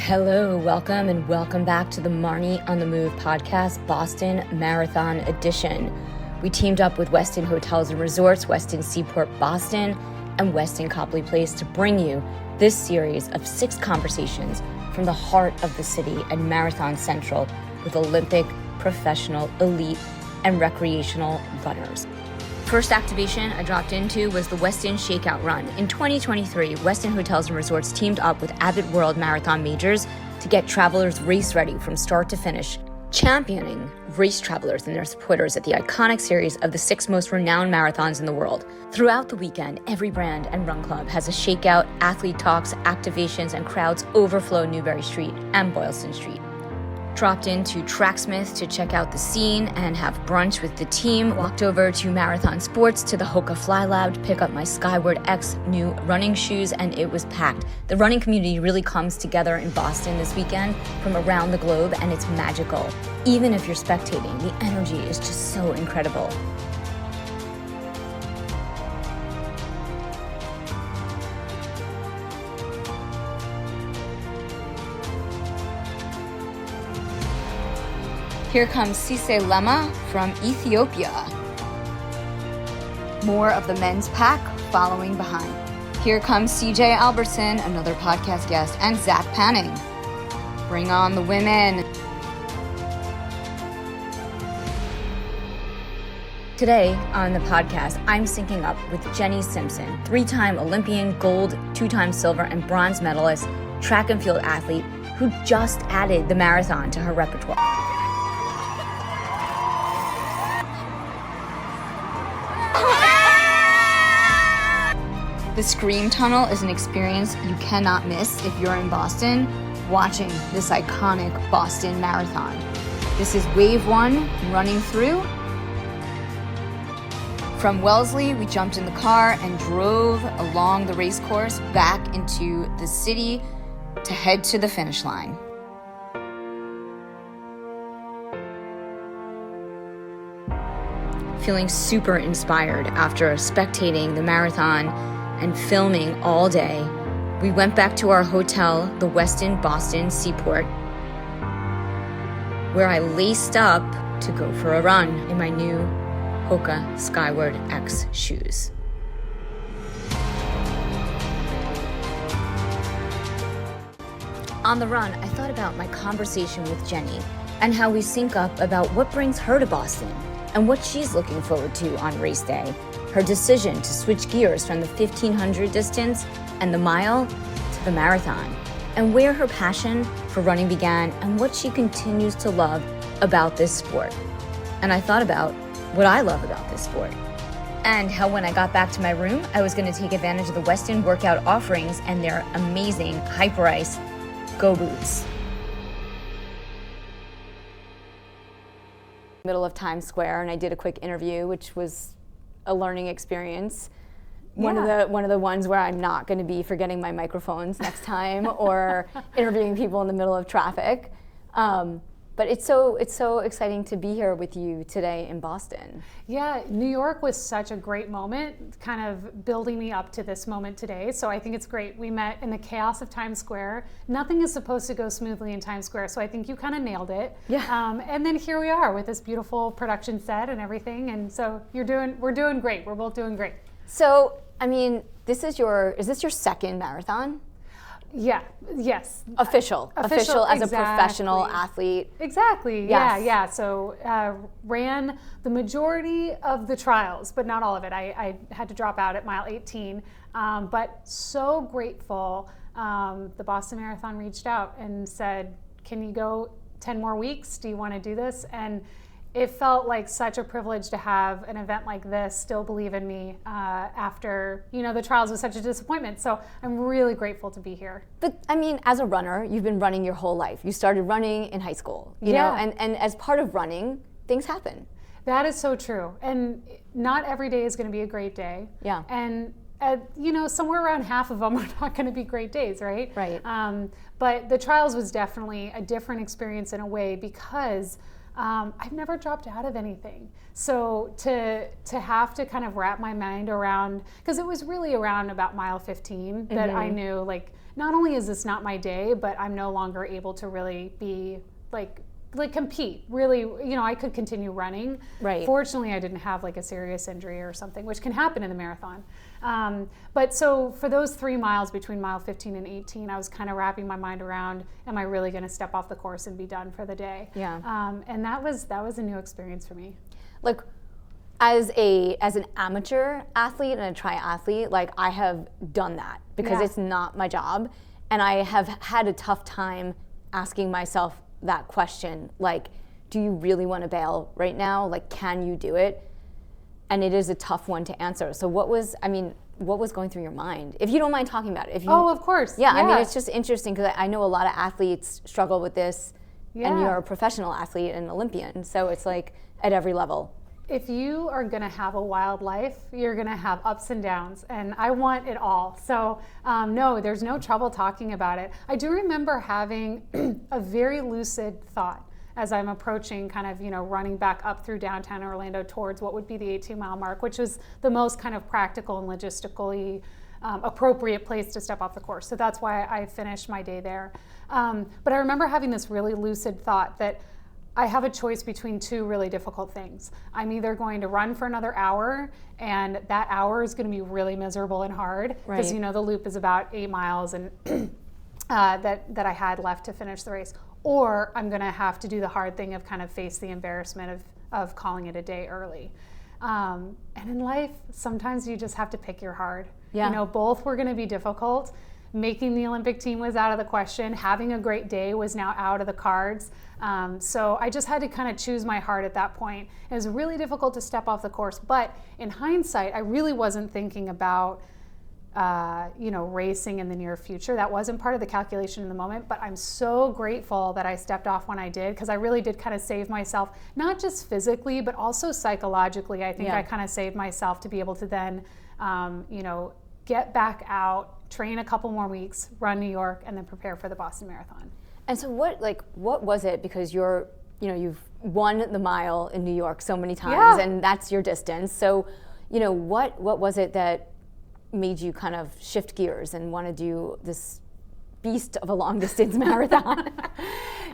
Hello, welcome back to the Marni On The Move podcast, Boston Marathon Edition. We teamed up with Westin Hotels and Resorts, Westin Seaport Boston, and Westin Copley Place to bring you this series of 6 conversations from the heart of the city and Marathon Central with Olympic, professional, elite, and recreational runners. First activation I dropped into was the Westin Shakeout Run. In 2023, Westin Hotels and Resorts teamed up with Avid World Marathon Majors to get travelers race ready from start to finish, championing race travelers and their supporters at the iconic series of the 6 most renowned marathons in the world. Throughout the weekend, every brand and run club has a shakeout, athlete talks, activations, and crowds overflow Newbury Street and Boylston Street. Dropped into Tracksmith to check out the scene and have brunch with the team. Walked over to Marathon Sports to the Hoka Fly Lab to pick up my Skyward X new running shoes, and it was packed. The running community really comes together in Boston this weekend from around the globe, and it's magical. Even if you're spectating, the energy is just so incredible. Here comes Sise Lema from Ethiopia. More of the men's pack following behind. Here comes CJ Albertson, another podcast guest, and Zach Panning. Bring on the women. Today on the podcast, I'm syncing up with Jenny Simpson, 3-time Olympian, gold, 2-time silver, and bronze medalist, track and field athlete who just added the marathon to her repertoire. The Scream Tunnel is an experience you cannot miss if you're in Boston watching this iconic Boston Marathon. This is Wave 1 running through. From Wellesley, we jumped in the car and drove along the race course back into the city to head to the finish line. Feeling super inspired after spectating the marathon and filming all day, we went back to our hotel, the Westin Boston Seaport, where I laced up to go for a run in my new Hoka Skyward X shoes. On the run, I thought about my conversation with Jenny and how we sync up about what brings her to Boston and what she's looking forward to on race day, her decision to switch gears from the 1500 distance and the mile to the marathon, and where her passion for running began and what she continues to love about this sport. And I thought about what I love about this sport, and how when I got back to my room, I was going to take advantage of the Westin workout offerings and their amazing Hyperice Go boots. Middle of Times Square, and I did a quick interview, which was a learning experience. One of the ones where I'm not going to be forgetting my microphones next time or interviewing people in the middle of traffic. But it's so exciting to be here with you today in Boston. Yeah, New York was such a great moment, kind of building me up to this moment today. So I think it's great. We met in the chaos of Times Square. Nothing is supposed to go smoothly in Times Square, so I think you kind of nailed it. Yeah. And then here we are with this beautiful production set and everything. And so we're doing great. We're both doing great. So, I mean, is this your second marathon? Yeah. Yes. Official as exactly. A professional athlete. Exactly. Yes. Yeah. So ran the majority of the trials, but not all of it. I had to drop out at mile 18. But so grateful. The Boston Marathon reached out and said, "Can you go 10 more weeks? Do you want to do this?" And it felt like such a privilege to have an event like this still believe in me after, the trials was such a disappointment. So I'm really grateful to be here. But I mean, as a runner, you've been running your whole life. You started running in high school, you know, and as part of running, things happen. That is so true. And not every day is going to be a great day. Yeah. And somewhere around half of them are not going to be great days, right? Right. But the trials was definitely a different experience in a way because I've never dropped out of anything. So to have to kind of wrap my mind around, because it was really around about mile 15 that I knew, like, not only is this not my day, but I'm no longer able to really be like compete. Really, you know, I could continue running. Right. Fortunately, I didn't have like a serious injury or something, which can happen in the marathon. But so for those 3 miles between mile 15 and 18, I was kind of wrapping my mind around, am I really going to step off the course and be done for the day? Yeah. And that was a new experience for me. Like, as an amateur athlete and a triathlete, like, I have done that because it's not my job, and I have had a tough time asking myself that question, like, do you really want to bail right now? Like, can you do it? And it is a tough one to answer. So what was going through your mind? If you don't mind talking about it. Of course. Yeah, I mean, it's just interesting because I know a lot of athletes struggle with this, and you're a professional athlete and Olympian, so it's like at every level. If you are going to have a wild life, you're going to have ups and downs, and I want it all. So no, there's no trouble talking about it. I do remember having a very lucid thought as I'm approaching kind of, you know, running back up through downtown Orlando towards what would be the 18-mile mark, which was the most kind of practical and logistically appropriate place to step off the course. So that's why I finished my day there. But I remember having this really lucid thought that I have a choice between 2 really difficult things. I'm either going to run for another hour, and that hour is going to be really miserable and hard because, you know, the loop is about 8 miles and that I had left to finish the race. Or I'm going to have to do the hard thing of kind of face the embarrassment of calling it a day early. And in life, sometimes you just have to pick your hard. Yeah. You know, both were going to be difficult. Making the Olympic team was out of the question. Having a great day was now out of the cards. So I just had to kind of choose my heart at that point. It was really difficult to step off the course, but in hindsight, I really wasn't thinking about you know, racing in the near future. That wasn't part of the calculation in the moment, but I'm so grateful that I stepped off when I did, because I really did kind of save myself, not just physically, but also psychologically. I think I kind of saved myself to be able to then, you know, get back out, train a couple more weeks, run New York, and then prepare for the Boston Marathon. And so what was it? Because you've won the mile in New York so many times, and that's your distance. So, you know, what was it that made you kind of shift gears and want to do this beast of a long distance marathon?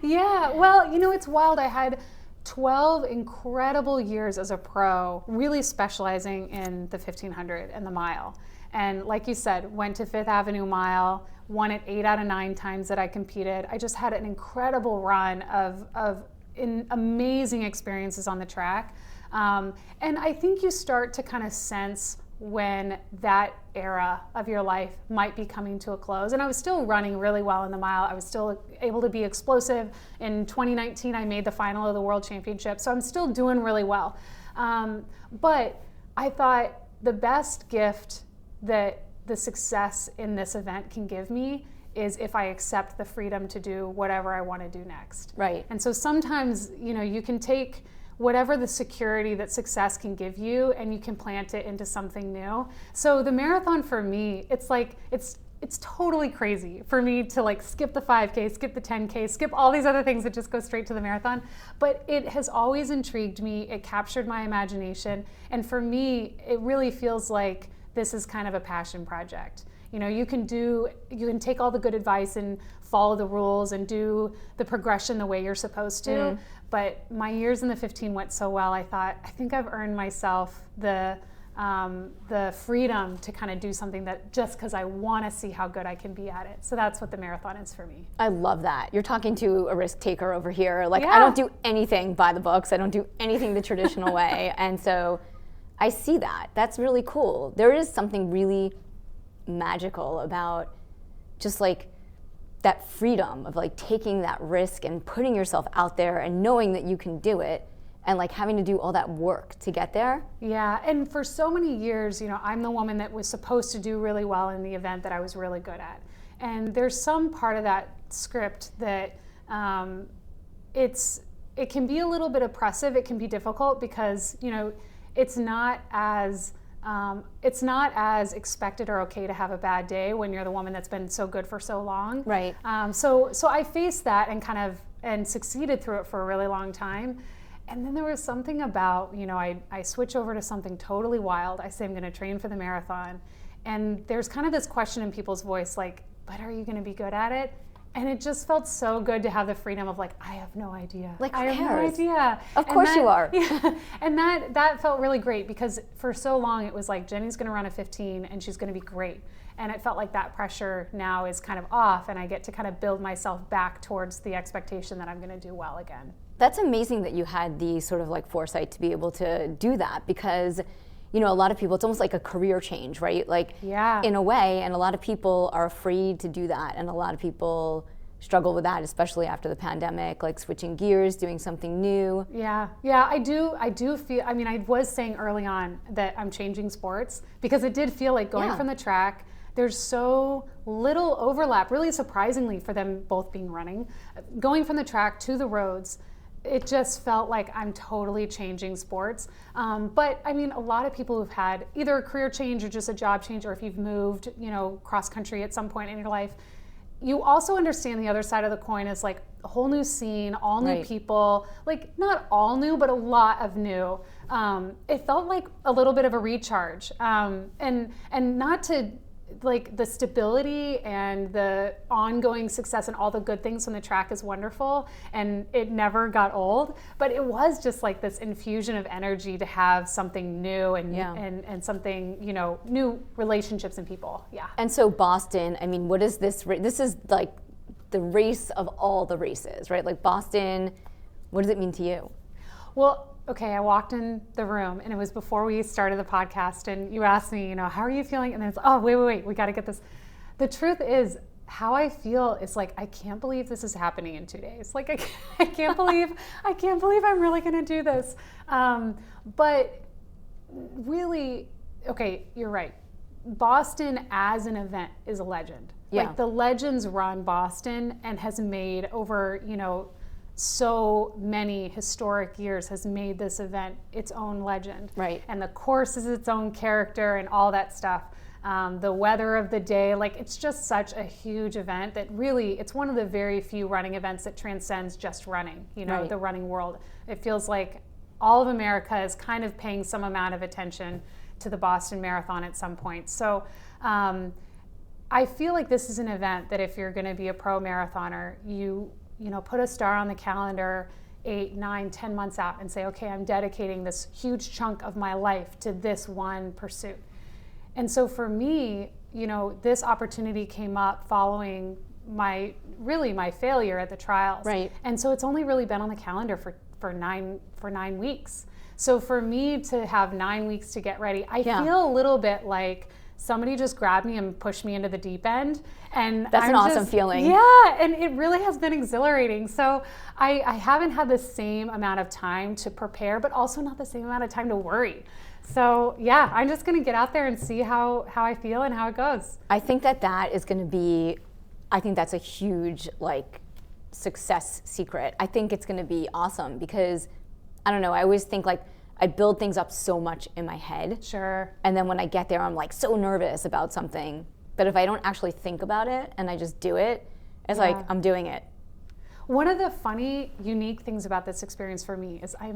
Yeah, well, you know, it's wild. I had 12 incredible years as a pro, really specializing in the 1500 and the mile. And like you said, went to Fifth Avenue Mile, won it 8 out of 9 times that I competed. I just had an incredible run of amazing experiences on the track. And I think you start to kind of sense when that era of your life might be coming to a close. And I was still running really well in the mile. I was still able to be explosive. In 2019, I made the final of the World Championship, so I'm still doing really well. But I thought the best gift that the success in this event can give me is if I accept the freedom to do whatever I want to do next. Right. And so sometimes, you know, you can take whatever the security that success can give you and you can plant it into something new. So the marathon for me, it's like, it's totally crazy for me to like skip the 5K, skip the 10K, skip all these other things that just go straight to the marathon. But it has always intrigued me. It captured my imagination. And for me, it really feels like this is kind of a passion project. You know, you can take all the good advice and follow the rules and do the progression the way you're supposed to. But my years in the 15 went so well, I thought, I think I've earned myself the freedom to kind of do something that just because I want to see how good I can be at it. So that's what the marathon is for me. I love that. You're talking to a risk taker over here. Like, I don't do anything by the books. I don't do anything the traditional way. And so I see that. That's really cool. There is something really magical about just like that freedom of like taking that risk and putting yourself out there and knowing that you can do it and like having to do all that work to get there. Yeah, and for so many years, you know, I'm the woman that was supposed to do really well in the event that I was really good at. And there's some part of that script that it can be a little bit oppressive. It can be difficult because, you know, it's not as expected or okay to have a bad day when you're the woman that's been so good for so long. Right. So I faced that and kind of and succeeded through it for a really long time. And then there was something about, I switch over to something totally wild. I say I'm going to train for the marathon. And there's kind of this question in people's voice, like, but are you going to be good at it? And it just felt so good to have the freedom of like, I have no idea. Like, I have no idea. Of course you are. Yeah, and that felt really great because for so long it was like, Jenny's going to run a 15 and she's going to be great. And it felt like that pressure now is kind of off, and I get to kind of build myself back towards the expectation that I'm going to do well again. That's amazing that you had the sort of like foresight to be able to do that, because a lot of people, it's almost like a career change, right? Like, yeah, in a way, and a lot of people are afraid to do that, and a lot of people struggle with that, especially after the pandemic, like switching gears, doing something new. Yeah, I do feel, I was saying early on that I'm changing sports because it did feel like going from the track, there's so little overlap, really surprisingly for them both being running, going from the track to the roads. It just felt like I'm totally changing sports. But a lot of people who've had either a career change or just a job change, or if you've moved, cross country at some point in your life, you also understand the other side of the coin is like a whole new scene, all new people, like not all new, but a lot of new. It felt like a little bit of a recharge. And not to, like, the stability and the ongoing success and all the good things from the track is wonderful, and it never got old, but it was just like this infusion of energy to have something new and something, new relationships and people. Yeah. And so Boston, what is this? This is like the race of all the races, right? Like Boston, what does it mean to you? Well, okay, I walked in the room, and it was before we started the podcast, and you asked me, how are you feeling? And then it's, oh, wait, we got to get this. The truth is, how I feel is like, I can't believe this is happening in 2 days. Like, I can't believe I'm really going to do this. But really, okay, you're right. Boston as an event is a legend. Yeah. Like, the legends run Boston and has made over, so many historic years, has made this event its own legend. Right. And the course is its own character and all that stuff. The weather of the day, like, it's just such a huge event that really, it's one of the very few running events that transcends just running, the running world. It feels like all of America is kind of paying some amount of attention to the Boston Marathon at some point. So I feel like this is an event that if you're going to be a pro marathoner, you put a star on the calendar 8, 9, 10 months out and say, okay, I'm dedicating this huge chunk of my life to this one pursuit. And so for me, this opportunity came up following my failure at the trials. Right. And so it's only really been on the calendar for 9 weeks. So for me to have 9 weeks to get ready, I feel a little bit like somebody just grabbed me and pushed me into the deep end. And that's an awesome feeling. Yeah, and it really has been exhilarating. So I haven't had the same amount of time to prepare, but also not the same amount of time to worry. So yeah, I'm just going to get out there and see how I feel and how it goes. I think that is going to be, I think that's a huge success secret. I think it's going to be awesome because, I don't know, I always think I build things up so much in my head. Sure. And then when I get there, I'm so nervous about something. But if I don't actually think about it and I just do it, it's like I'm doing it. One of the funny, unique things about this experience for me is I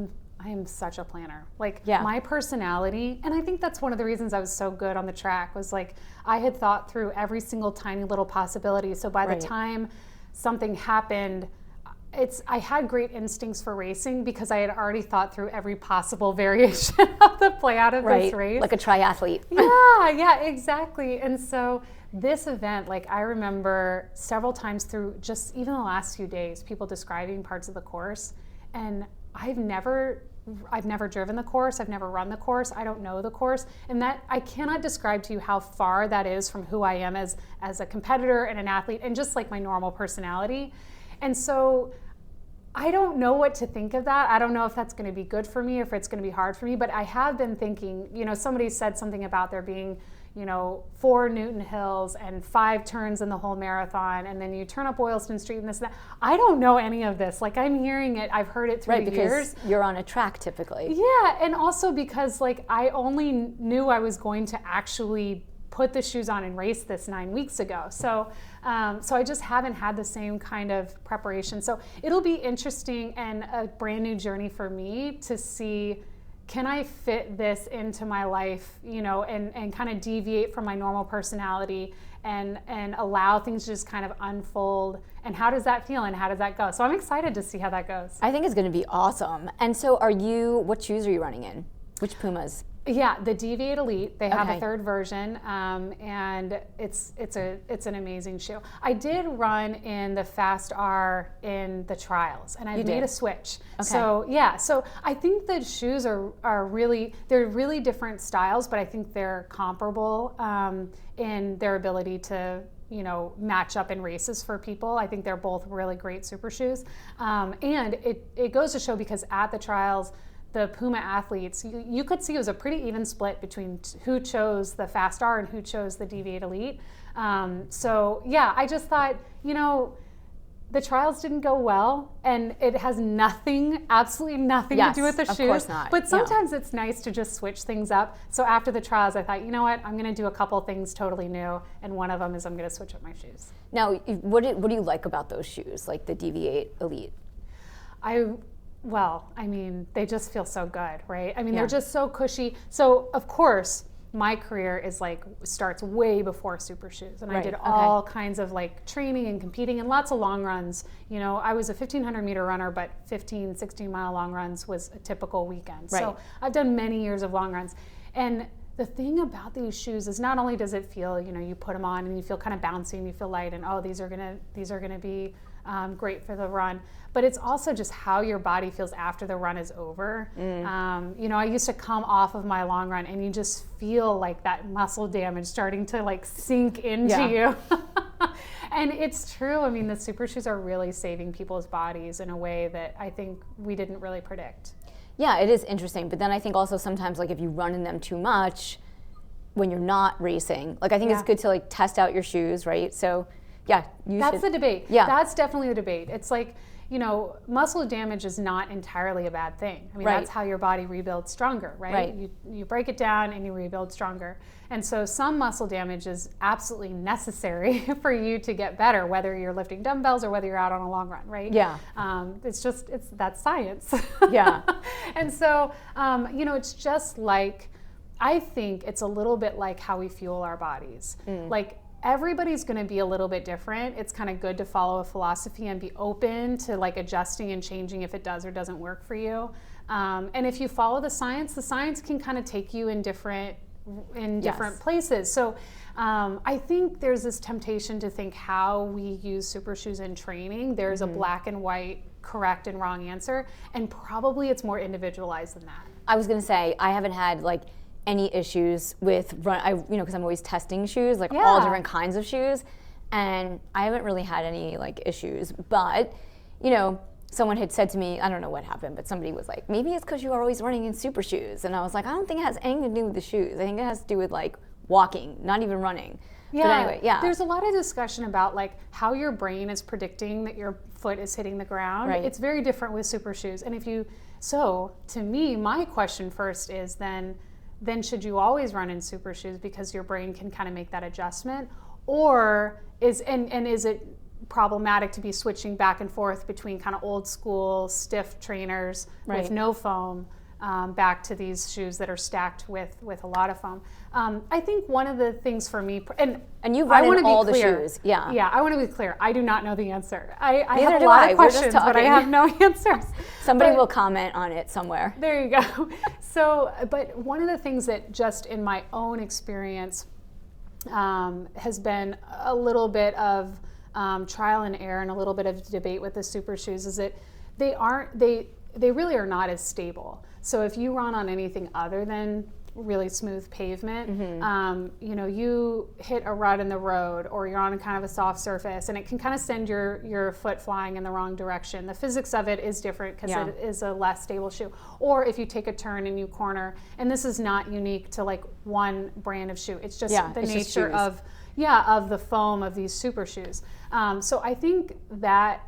am such a planner. My personality, and I think that's one of the reasons I was so good on the track, was I had thought through every single tiny little possibility. So by the time something happened, I had great instincts for racing because I had already thought through every possible variation of the play out of this race. Like a triathlete. Yeah, exactly. And so this event, I remember several times through just even the last few days, people describing parts of the course, and I've never driven the course, I've never run the course, I don't know the course, and that I cannot describe to you how far that is from who I am as a competitor and an athlete and just my normal personality. And so I don't know what to think of that. I don't know if that's going to be good for me, if it's going to be hard for me, but I have been thinking, somebody said something about there being, 4 Newton Hills and 5 turns in the whole marathon, and then you turn up Boylston Street and this and that. I don't know any of this. I'm hearing it, I've heard it through the years. Because you're on a track typically. Yeah, and also because I only knew I was going to actually put the shoes on and race this 9 weeks ago. So I just haven't had the same kind of preparation. So it'll be interesting and a brand new journey for me to see, can I fit this into my life, you know, and kind of deviate from my normal personality and allow things to just kind of unfold, and how does that feel and how does that go? So I'm excited to see how that goes. I think it's going to be awesome. And so what shoes are you running in? Which Pumas? Yeah, the Deviate Elite. They have a third version, and it's an amazing shoe. I did run in the Fast R in the trials, and I made a switch. Okay. So yeah, so I think the shoes are really, they're really different styles, but I think they're comparable in their ability to, you know, match up in races for people. I think they're both really great super shoes, and it goes to show, because at the trials, the Puma athletes, you could see it was a pretty even split between who chose the Fast R and who chose the Deviate Elite. So yeah, I just thought, you know, the trials didn't go well, and it has absolutely nothing to do with the shoes. Of course not. But sometimes it's nice to just switch things up. So after the trials, I thought, you know what, I'm going to do a couple things totally new, and one of them is I'm going to switch up my shoes. Now, what do you like about those shoes, like the Deviate Elite? Well, I mean, they just feel so good, right? I mean, they're just so cushy. So, of course, my career starts way before super shoes. And I did all kinds of like training and competing and lots of long runs. You know, I was a 1,500 meter runner, but 15, 16 mile long runs was a typical weekend. Right. So I've done many years of long runs. And the thing about these shoes is not only does it feel, you know, you put them on and you feel kind of bouncy and you feel light and, oh, these are gonna be great for the run, but it's also just how your body feels after the run is over. You know, I used to come off of my long run and you just feel like that muscle damage starting to like sink into you. And it's true. I mean, the super shoes are really saving people's bodies in a way that I think we didn't really predict. Yeah, it is interesting. But then I think also sometimes, like, if you run in them too much when you're not racing, like, I think it's good to like test out your shoes, right? So yeah, that's the debate. Yeah, that's definitely the debate. It's like, you know, muscle damage is not entirely a bad thing. I mean, that's how your body rebuilds stronger, right? You break it down and you rebuild stronger. And so some muscle damage is absolutely necessary for you to get better, whether you're lifting dumbbells or whether you're out on a long run, right? Yeah. That's science. Yeah. And so, you know, it's just like, I think it's a little bit like how we fuel our bodies. Like, everybody's going to be a little bit different. It's kind of good to follow a philosophy and be open to like adjusting and changing if it does or doesn't work for you. And if you follow the science can kind of take you in different places. So I think there's this temptation to think how we use super shoes in training. There's a black and white correct and wrong answer, and probably it's more individualized than that. I was going to say, I haven't had like any issues with because I'm always testing shoes, like all different kinds of shoes, and I haven't really had any like issues. But you know, someone had said to me, I don't know what happened, but somebody was like, maybe it's because you are always running in super shoes, and I was like, I don't think it has anything to do with the shoes. I think it has to do with like walking, not even running. Yeah. But anyway, there's a lot of discussion about like how your brain is predicting that your foot is hitting the ground. Right. It's very different with super shoes. And so to me, my question first is then should you always run in super shoes because your brain can kind of make that adjustment? Or is it problematic to be switching back and forth between kind of old school stiff trainers with no foam back to these shoes that are stacked with a lot of foam? I think one of the things for me, and you've run in all the shoes. Yeah, I want to be clear. I do not know the answer. I have a lot of questions, but I have no answers. Somebody will comment on it somewhere. There you go. So, but one of the things that just in my own experience has been a little bit of trial and error and a little bit of debate with the super shoes is that they really are not as stable. So if you run on anything other than really smooth pavement, you know, you hit a rut in the road or you're on kind of a soft surface and it can kind of send your foot flying in the wrong direction. The physics of it is different because it is a less stable shoe. Or if you take a turn and you corner, and this is not unique to like one brand of shoe, it's just the nature of the foam of these super shoes. So I think that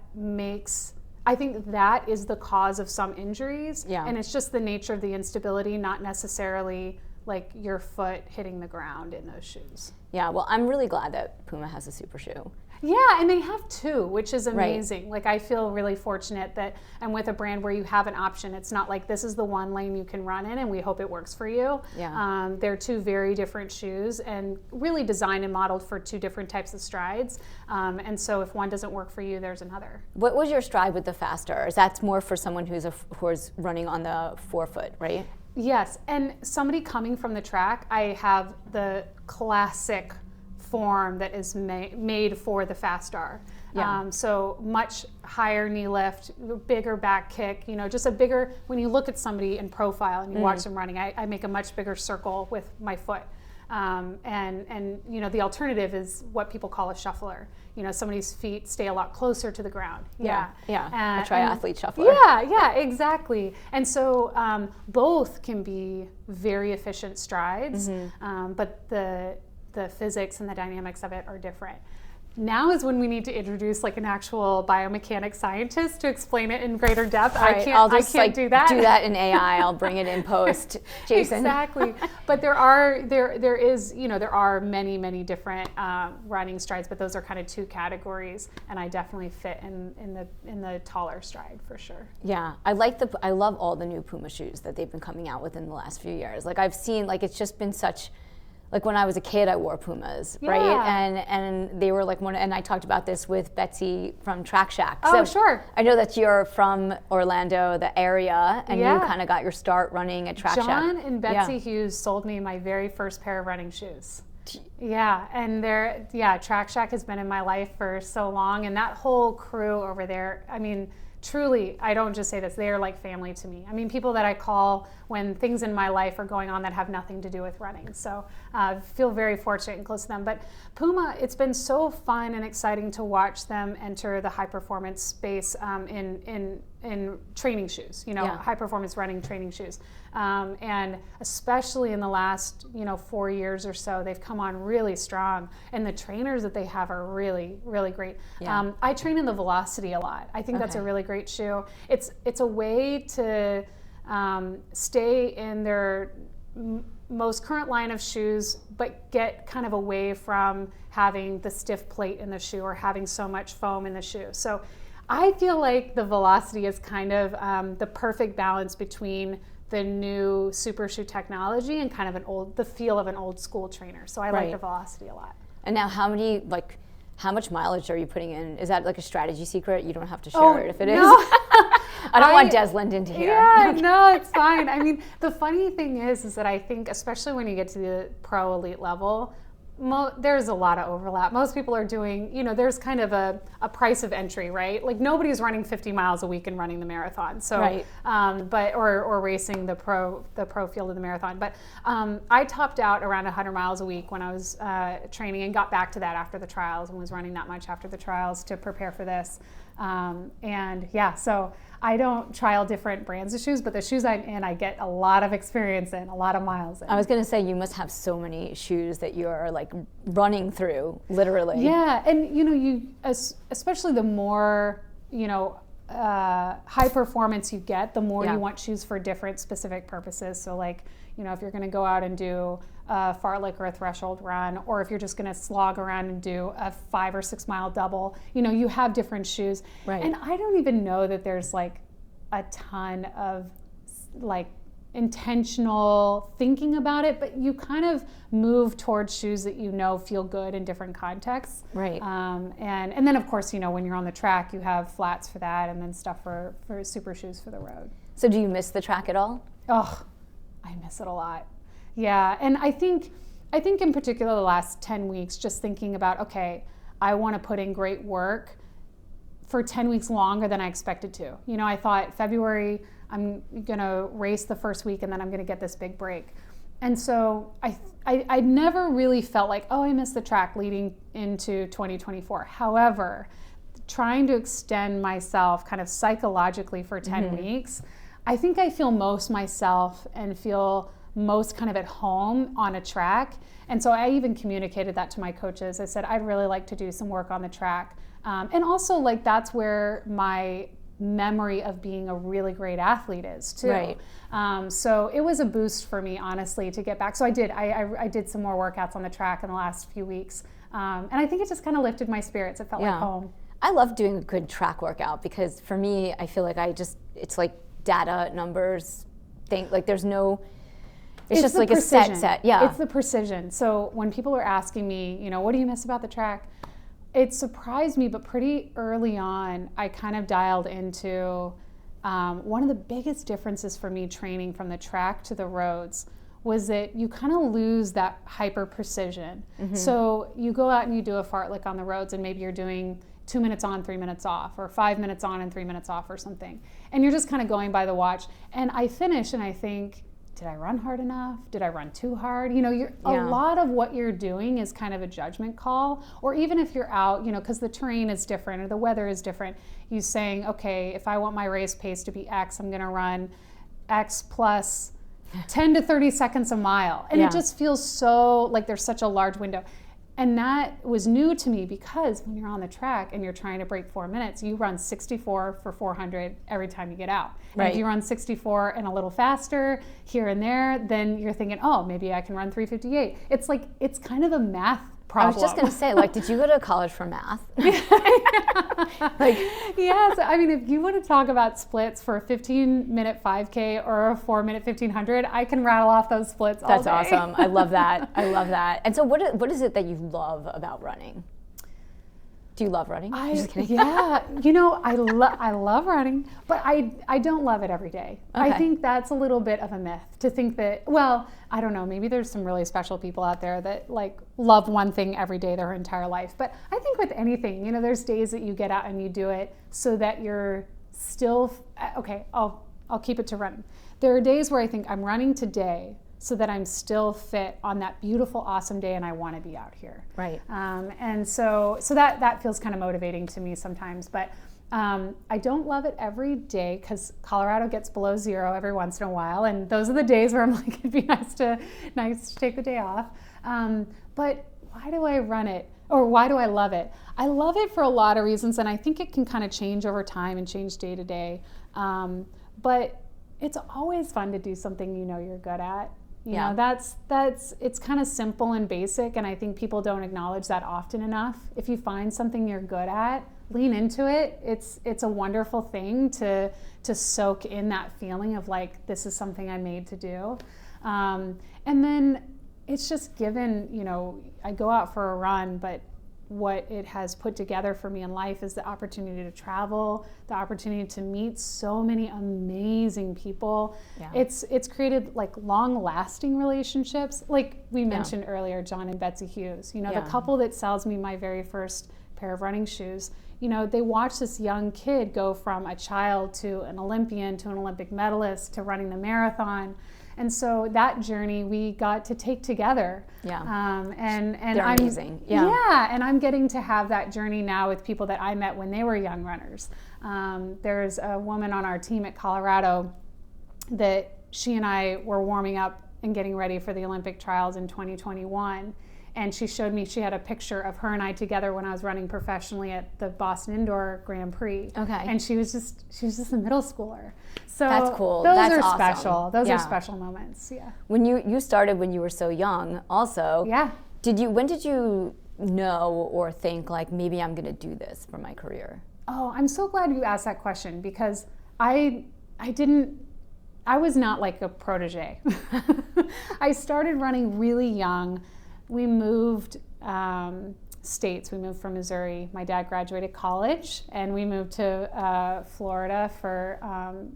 is the cause of some injuries, and it's just the nature of the instability, not necessarily like your foot hitting the ground in those shoes. Yeah, well, I'm really glad that Puma has a super shoe. Yeah, and they have two, which is amazing. Right. Like, I feel really fortunate that I'm with a brand where you have an option. It's not like this is the one lane you can run in and we hope it works for you. Yeah. They're two very different shoes and really designed and modeled for two different types of strides. And so if one doesn't work for you, there's another. What was your stride with the Faster? Is that more for someone who's running on the forefoot, right? Yes, and somebody coming from the track, I have the classic form that is made for the Fast-R. Yeah. So much higher knee lift, bigger back kick, just a bigger, when you look at somebody in profile and you watch them running, I make a much bigger circle with my foot. And the alternative is what people call a shuffler. Somebody's feet stay a lot closer to the ground. Yeah. A triathlete shuffler. Yeah, exactly. And so both can be very efficient strides, but the physics and the dynamics of it are different. Now is when we need to introduce like an actual biomechanics scientist to explain it in greater depth. Right, I can't do that. Do that in AI. I'll bring it in post, Jason. Exactly. But there are many different running strides, but those are kind of two categories, and I definitely fit in the taller stride for sure. Yeah, I love all the new Puma shoes that they've been coming out with in the last few years. Like I've seen, like it's just been such. Like when I was a kid, I wore Pumas, right? And they were like and I talked about this with Betsy from Track Shack. Oh, sure. I know that you're from Orlando, the area, and you kind of got your start running at Track Shack. John and Betsy Hughes sold me my very first pair of running shoes. Yeah, and Track Shack has been in my life for so long, and that whole crew over there, I mean, truly, I don't just say this, they are like family to me. I mean, people that I call when things in my life are going on that have nothing to do with running. So I feel very fortunate and close to them. But Puma, it's been so fun and exciting to watch them enter the high performance space in training shoes, high performance running training shoes. And especially in the last, 4 years or so, they've come on really strong. And the trainers that they have are really, really great. Yeah. I train in the Velocity a lot. I think that's a really great shoe. It's a way to stay in their most current line of shoes, but get kind of away from having the stiff plate in the shoe or having so much foam in the shoe. So I feel like the Velocity is kind of the perfect balance between the new super shoe technology and kind of the feel of an old school trainer. So I like the Velocity a lot. And now how much mileage are you putting in? Is that like a strategy secret? You don't have to share it if it is. I don't want Des Linden to hear. Yeah, no, it's fine. I mean, the funny thing is that I think, especially when you get to the pro elite level, there's a lot of overlap. Most people are doing, there's kind of a price of entry, right? Like nobody's running 50 miles a week and running the marathon. So, or racing the pro field of the marathon. But I topped out around 100 miles a week when I was training and got back to that after the trials and was running that much after the trials to prepare for this. So I don't trial different brands of shoes, but the shoes I'm in, I get a lot of experience in, a lot of miles in. I was going to say, you must have so many shoes that you're like running through, literally. Yeah, and you especially the more, high performance you get, the more you want shoes for different specific purposes. So like, if you're going to go out and do a fartlek or a threshold run, or if you're just going to slog around and do a 5 or 6 mile double, you have different shoes. Right. And I don't even know that there's like a ton of like intentional thinking about it, but you kind of move towards shoes that feel good in different contexts. Right. And then of course, when you're on the track, you have flats for that, and then stuff for super shoes for the road. So do you miss the track at all? Oh, I miss it a lot. Yeah, and I think in particular the last 10 weeks, just thinking about, okay, I want to put in great work for 10 weeks longer than I expected to. I thought February, I'm going to race the first week and then I'm going to get this big break. And so I never really felt like, oh, I missed the track leading into 2024. However, trying to extend myself kind of psychologically for 10 weeks, I think I feel most myself and feel most kind of at home on a track. And so I even communicated that to my coaches. I said, I'd really like to do some work on the track. And also like that's where my memory of being a really great athlete is too. Right. So it was a boost for me, honestly, to get back. So I did some more workouts on the track in the last few weeks. And I think it just kind of lifted my spirits. It felt like home. I love doing a good track workout because for me, I feel like it's like data, numbers, like there's no, it's just like precision. a set. Yeah. It's the precision. So when people are asking me, what do you miss about the track? It surprised me, but pretty early on, I kind of dialed into one of the biggest differences for me training from the track to the roads was that you kind of lose that hyper precision. Mm-hmm. So you go out and you do a fartlek on the roads and maybe you're doing 2 minutes on, 3 minutes off, or 5 minutes on and 3 minutes off or something. And you're just kind of going by the watch. And I finish and I think, did I run hard enough? Did I run too hard? A lot of what you're doing is kind of a judgment call. Or even if you're out, because the terrain is different or the weather is different, you saying, okay, if I want my race pace to be X, I'm going to run X plus 10 to 30 seconds a mile. And it just feels so like there's such a large window. And that was new to me because when you're on the track and you're trying to break 4 minutes, you run 64 for 400 every time you get out. Right. And if you run 64 and a little faster here and there, then you're thinking, oh, maybe I can run 358. It's like, it's kind of a math problem. I was just going to say, did you go to college for math? Yes. I mean, if you want to talk about splits for a 15-minute 5K or a 4-minute 1500, I can rattle off those splits all day. That's awesome. I love that. And so what is it that you love about running? Do you love running? Just kidding. Yeah. I love running, but I don't love it every day. Okay. I think that's a little bit of a myth to think that, I don't know, maybe there's some really special people out there that love one thing every day their entire life. But I think with anything, there's days that you get out and you do it so that you're still, okay, I'll keep it to running. There are days where I think I'm running today so that I'm still fit on that beautiful, awesome day and I want to be out here. Right. And so that feels kind of motivating to me sometimes. But I don't love it every day because Colorado gets below 0 every once in a while. And those are the days where I'm like, it'd be nice to take the day off. But why do I run it? Or why do I love it? I love it for a lot of reasons. And I think it can kind of change over time and change day to day. But it's always fun to do something you're good at. It's kind of simple and basic, and I think people don't acknowledge that often enough. If you find something you're good at, lean into it. It's a wonderful thing to soak in that feeling of this is something I'm made to do. And then it's just given, I go out for a run, but what it has put together for me in life is the opportunity to travel, the opportunity to meet so many amazing people. Yeah. It's created long-lasting relationships. Like we mentioned earlier, John and Betsy Hughes, the couple that sells me my very first pair of running shoes, they watch this young kid go from a child to an Olympian to an Olympic medalist to running the marathon. And so that journey we got to take together. Yeah. And they're amazing. Yeah. Yeah. And I'm getting to have that journey now with people that I met when they were young runners. There's a woman on our team at Colorado that she and I were warming up and getting ready for the Olympic trials in 2021. And she showed me, she had a picture of her and I together when I was running professionally at the Boston Indoor Grand Prix. Okay. And she was just a middle schooler. So that's cool. Those that's are awesome. Special. Those are special moments. Yeah. When you started when you were so young also. Yeah. When did you know or think maybe I'm going to do this for my career? Oh, I'm so glad you asked that question because I was not like a protege. I started running really young. We moved states. We moved from Missouri. My dad graduated college, and we moved to Florida for,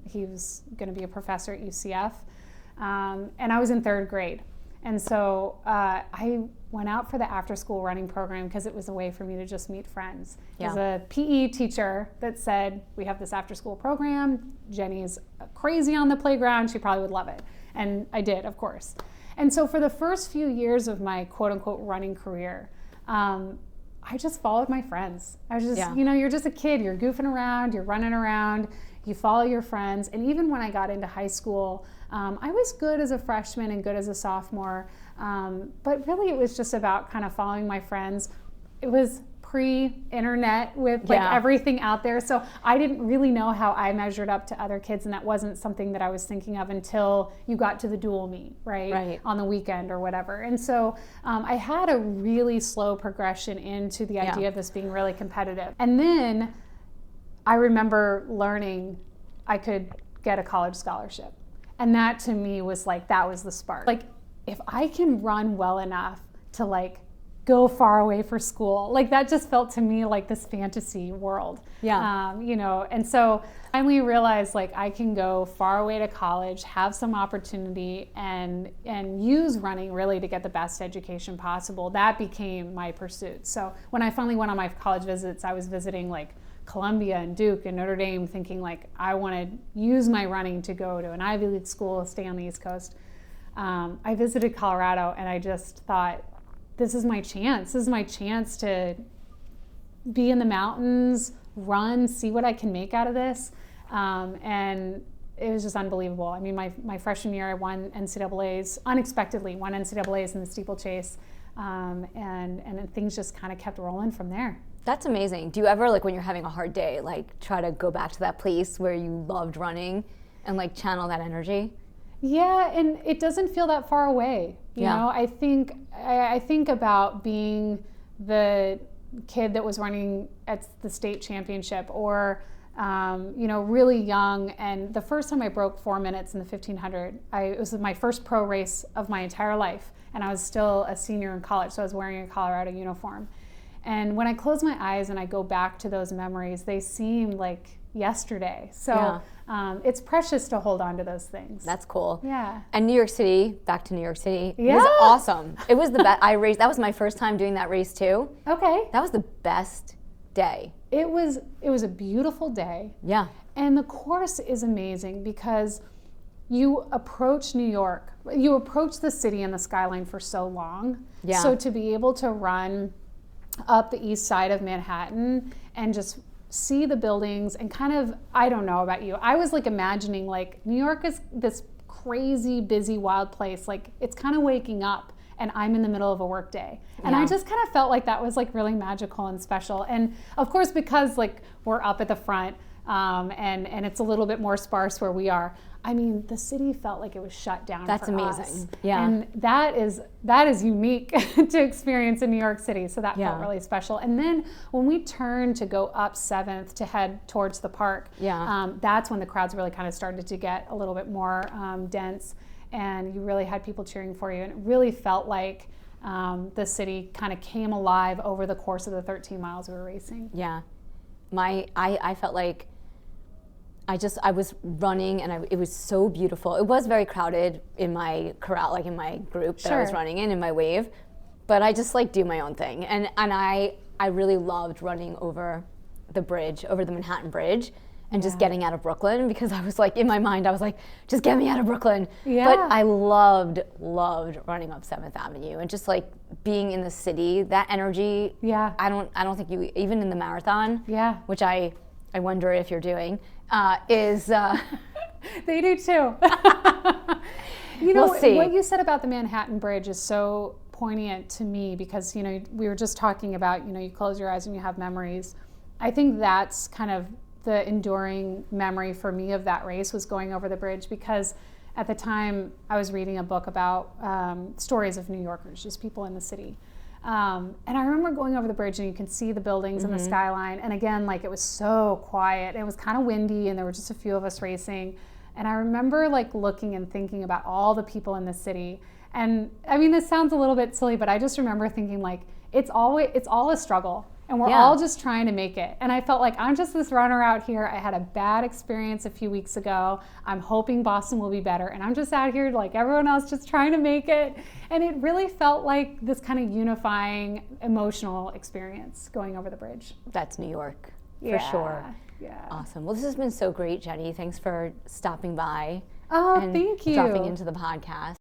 he was going to be a professor at UCF. And I was in 3rd grade. And so I went out for the after-school running program because it was a way for me to just meet friends. Yeah. There's a PE teacher that said, we have this after-school program. Jenny's crazy on the playground. She probably would love it. And I did, of course. And so for the first few years of my quote-unquote running career, I just followed my friends. I was just, you're just a kid. You're goofing around. You're running around. You follow your friends. And even when I got into high school, I was good as a freshman and good as a sophomore. But really it was just about kind of following my friends. It was pre-internet with like everything out there. So I didn't really know how I measured up to other kids, and that wasn't something that I was thinking of until you got to the dual meet, right? On the weekend or whatever. And so I had a really slow progression into the idea of this being really competitive. And then I remember learning I could get a college scholarship. And that to me was like, that was the spark. Like, if I can run well enough to like go far away for school, like that just felt to me like this fantasy world. You know, and so I finally realized like I can go far away to college, have some opportunity, and use running really to get the best education possible. That became my pursuit. So when I finally went on my college visits, I was visiting like Columbia and Duke and Notre Dame, thinking like I want to use my running to go to an Ivy League school, stay on the East Coast. I visited Colorado and I just thought, this is my chance. This is my chance to be in the mountains, run, see what I can make out of this. And it was just unbelievable. I mean, my freshman year, I won NCAAs, unexpectedly won NCAAs in the steeplechase. And things just kind of kept rolling from there. That's amazing. Do you ever, like when you're having a hard day, like try to go back to that place where you loved running and like channel that energy? Yeah, and it doesn't feel that far away. You know, I think about being the kid that was running at the state championship, or you know, really young. And the first time I broke 4 minutes in the 1500, it was my first pro race of my entire life, and I was still a senior in college, so I was wearing a Colorado uniform. And when I close my eyes and I go back to those memories, they seem like yesterday. So it's precious to hold on to those things. That's cool. Yeah. And New York City, back to New York City, it was awesome. It was the best. I raced. That was my first time doing that race too. Okay. That was the best day. It was a beautiful day. Yeah. And the course is amazing because you approach New York, you approach the city and the skyline for so long. Yeah. So to be able to run up the east side of Manhattan and just see the buildings and kind of, I don't know about you, I was like imagining like New York is this crazy, busy, wild place. Like it's kind of waking up and I'm in the middle of a work day. And I just kind of felt like that was like really magical and special. And of course, because like we're up at the front and it's a little bit more sparse where we are, I mean, the city felt like it was shut down. That's for amazing. us. Yeah. And that is unique to experience in New York City. So that felt really special. And then when we turned to go up 7th to head towards the park, that's when the crowds really kind of started to get a little bit more dense, and you really had people cheering for you. And it really felt like the city kind of came alive over the course of the 13 miles we were racing. Yeah. I felt like I was running and it was so beautiful. It was very crowded in my corral, like in my group that I was running in my wave, but I just like do my own thing. And I really loved running over the bridge, over the Manhattan Bridge, and just getting out of Brooklyn, because I was like, in my mind, I was like, just get me out of Brooklyn. Yeah. But I loved running up 7th Avenue and just like being in the city, that energy. Yeah. I don't think you, even in the marathon, which I wonder if you're doing, is they do too. You know, what you said about the Manhattan Bridge is so poignant to me, because, you know, we were just talking about, you know, you close your eyes and you have memories. I think that's kind of the enduring memory for me of that race, was going over the bridge, because at the time I was reading a book about stories of New Yorkers, just people in the city. And I remember going over the bridge and you can see the buildings and the skyline. And again, like it was so quiet. It was kind of windy and there were just a few of us racing. And I remember like looking and thinking about all the people in the city. And I mean, this sounds a little bit silly, but I just remember thinking like, it's all a struggle. And we're all just trying to make it. And I felt like I'm just this runner out here. I had a bad experience a few weeks ago. I'm hoping Boston will be better. And I'm just out here like everyone else, just trying to make it. And it really felt like this kind of unifying emotional experience going over the bridge. That's New York, for sure. Yeah. Awesome. Well, this has been so great, Jenny. Thanks for stopping by. Oh, thank you. Dropping into the podcast.